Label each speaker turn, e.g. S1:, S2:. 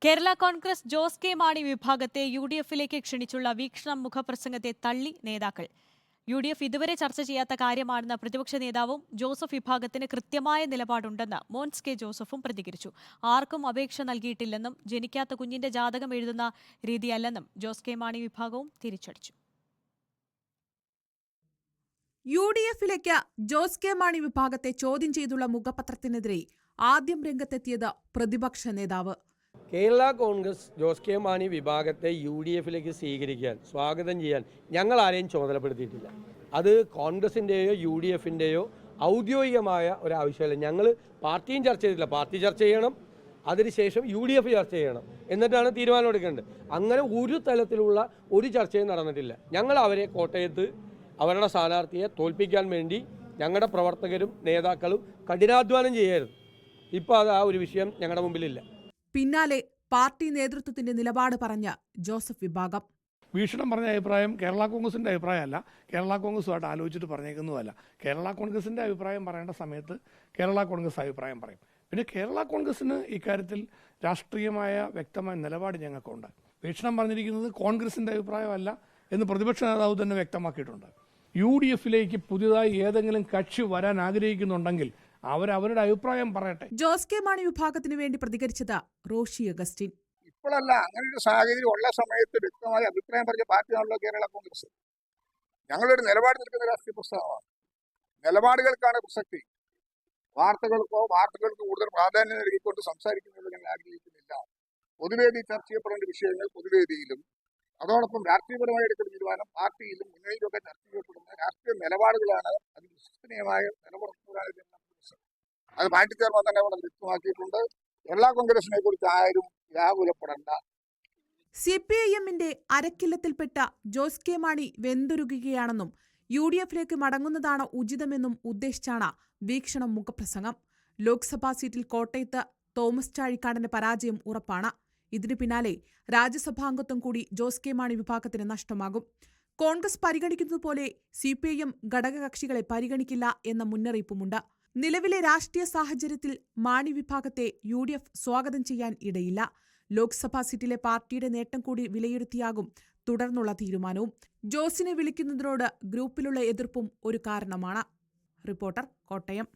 S1: Kerala Congress Jose K Mani വിഭാഗത്തെ യുഡിഎഫിലേക്ക് ക്ഷണിച്ചുള്ള വീക്ഷണം മുഖപ്രസംഗത്തെ തള്ളി നേതാക്കൾ. യുഡിഎഫ് ഇതുവരെ ചർച്ച ചെയ്യാത്ത കാര്യമാണെന്ന പ്രതിപക്ഷ നേതാവും ജോസഫ് വിഭാഗത്തിന് കൃത്യമായ നിലപാടുണ്ടെന്ന് മോൻസ് കെ ജോസഫും പ്രതികരിച്ചു. ആർക്കും അപേക്ഷ നൽകിയിട്ടില്ലെന്നും ജനിക്കാത്ത കുഞ്ഞിന്റെ ജാതകം എഴുതുന്ന രീതിയല്ലെന്നും ജോസ് കെ മാണി വിഭാഗവും തിരിച്ചടിച്ചു.
S2: യുഡിഎഫിലേക്ക് ജോസ് കെ മാണി വിഭാഗത്തെ ചോദ്യം ചെയ്തുള്ള മുഖപത്രത്തിനെതിരെ ആദ്യം രംഗത്തെത്തിയത് പ്രതിപക്ഷ നേതാവ്.
S3: കേരള കോൺഗ്രസ് ജോസ് കെ മാണി വിഭാഗത്തെ യുഡിഎഫിലേക്ക് സ്വീകരിക്കാൻ, സ്വാഗതം ചെയ്യാൻ ഞങ്ങൾ ആരെയും ചുമതലപ്പെടുത്തിയിട്ടില്ല. അത് കോൺഗ്രസിൻ്റെയോ യുഡിഎഫിൻ്റെയോ ഔദ്യോഗികമായ ഒരാവശ്യമല്ല. ഞങ്ങൾ പാർട്ടിയും ചർച്ച ചെയ്തിട്ടില്ല. പാർട്ടി ചർച്ച ചെയ്യണം, അതിനുശേഷം യുഡിഎഫ് ചർച്ച ചെയ്യണം, എന്നിട്ടാണ് തീരുമാനം എടുക്കേണ്ടത്. അങ്ങനെ ഒരു തലത്തിലുള്ള ഒരു ചർച്ചയും നടന്നിട്ടില്ല. ഞങ്ങൾ അവരെ കോട്ടയത്ത് അവരുടെ സ്ഥാനാർത്ഥിയെ തോൽപ്പിക്കാൻ വേണ്ടി ഞങ്ങളുടെ പ്രവർത്തകരും നേതാക്കളും കഠിനാധ്വാനം ചെയ്യായിരുന്നു. ഇപ്പോൾ അത് ആ ഒരു വിഷയം ഞങ്ങളുടെ മുമ്പിലില്ല.
S2: പിന്നാലെ പാർട്ടി നേതൃത്വത്തിന്റെ നിലപാട് പറഞ്ഞ ജോസഫ് വിഭാഗം.
S4: വീക്ഷണം പറഞ്ഞ അഭിപ്രായം കേരള കോൺഗ്രസിൻ്റെ അഭിപ്രായമല്ല, കേരള കോൺഗ്രസുമായിട്ട് ആലോചിച്ചിട്ട് പറഞ്ഞേക്കുന്നതല്ല. കേരള കോൺഗ്രസിൻ്റെ അഭിപ്രായം പറയേണ്ട സമയത്ത് കേരള കോൺഗ്രസ് അഭിപ്രായം പറയും. പിന്നെ കേരള കോൺഗ്രസിന് ഇക്കാര്യത്തിൽ രാഷ്ട്രീയമായ വ്യക്തമായ നിലപാട് ഞങ്ങൾക്കുണ്ട്. വീക്ഷണം പറഞ്ഞിരിക്കുന്നത് കോൺഗ്രസിൻ്റെ അഭിപ്രായമല്ല എന്ന് പ്രതിപക്ഷ നേതാവ് തന്നെ വ്യക്തമാക്കിയിട്ടുണ്ട്. യുഡിഎഫിലേക്ക് പുതിയതായി ഏതെങ്കിലും കക്ഷി വരാൻ ആഗ്രഹിക്കുന്നുണ്ടെങ്കിൽ അവരവരുടെ അഭിപ്രായം പറയട്ടെ.
S2: ജോസ് കെ മാണി വിഭാഗത്തിന് വേണ്ടി പ്രതികരിച്ചത് റോഷി അഗസ്റ്റിൻ.
S5: ഇപ്പോഴല്ല, അങ്ങനെ ഒരു സാഹചര്യം ഉള്ള സമയത്ത് വ്യക്തമായി അഭിപ്രായം പറഞ്ഞ പാർട്ടിയാണല്ലോ കേരള കോൺഗ്രസ്. ഞങ്ങളൊരു നിലപാട് നിൽക്കുന്ന രാഷ്ട്രീയ പ്രസ്ഥാനമാണ്. നിലപാടുകൾക്കാണ് പ്രസക്തി. വാർത്തകൾക്ക് കൂടുതൽ പ്രാധാന്യം നൽകിക്കൊണ്ട് സംസാരിക്കുന്നത് ഞങ്ങൾ ആഗ്രഹിക്കുന്നില്ല. പൊതുവേദി ചർച്ച ചെയ്യപ്പെടേണ്ട വിഷയങ്ങൾ പൊതുവേദിയിലും, അതോടൊപ്പം രാഷ്ട്രീയപരമായി എടുക്കുന്ന തീരുമാനം പാർട്ടിയിലും മുന്നണിയിലൊക്കെ ചർച്ച ചെയ്യപ്പെടുന്ന രാഷ്ട്രീയ നിലപാടുകളാണ് അതിന് വിശ്വസനീയമായ നിലപാടുകളാണ്. അത് പാർട്ടി ചെയർമാൻ തന്നെ അവിടെ വ്യക്തമാക്കിയിട്ടുണ്ട്. കേരള കോൺഗ്രസിനെ കുറിച്ച് ആരും വ്യാകുലപ്പെടേണ്ട.
S2: സിപിഐഎമ്മിന്റെ അരക്കില്ലത്തിൽപ്പെട്ട ജോസ് കെ മാണി വെന്തുരുകുകയാണെന്നും യുഡിഎഫിലേക്ക് മടങ്ങുന്നതാണ് ഉചിതമെന്നും ഉദ്ദേശിച്ചാണ് വീക്ഷണം മുഖപ്രസംഗം. ലോക്സഭാ സീറ്റിൽ കോട്ടയത്ത് തോമസ് ചാഴിക്കാടന്റെ പരാജയം ഉറപ്പാണ്. ഇതിനു പിന്നാലെ രാജ്യസഭാംഗത്വം കൂടി ജോസ് കെ മാണി വിഭാഗത്തിന് നഷ്ടമാകും. കോൺഗ്രസ് പരിഗണിക്കുന്നതുപോലെ സിപിഐഎം ഘടകകക്ഷികളെ പരിഗണിക്കില്ല എന്ന മുന്നറിയിപ്പുമുണ്ട്. നിലവിലെ രാഷ്ട്രീയ സാഹചര്യത്തിൽ മാണി വിഭാഗത്തെ യുഡിഎഫ് സ്വാഗതം ചെയ്യാൻ ഇടയില്ല. ലോക്സഭാ സീറ്റിലെ പാർട്ടിയുടെ നേട്ടം കൂടി വിലയിരുത്തിയാകും തുടർന്നുള്ള തീരുമാനവും. ജോസിനെ വിളിക്കുന്നതിനോട് ഗ്രൂപ്പിലുള്ള എതിർപ്പും ഒരു കാരണമാണ്. റിപ്പോർട്ടർ, കോട്ടയം.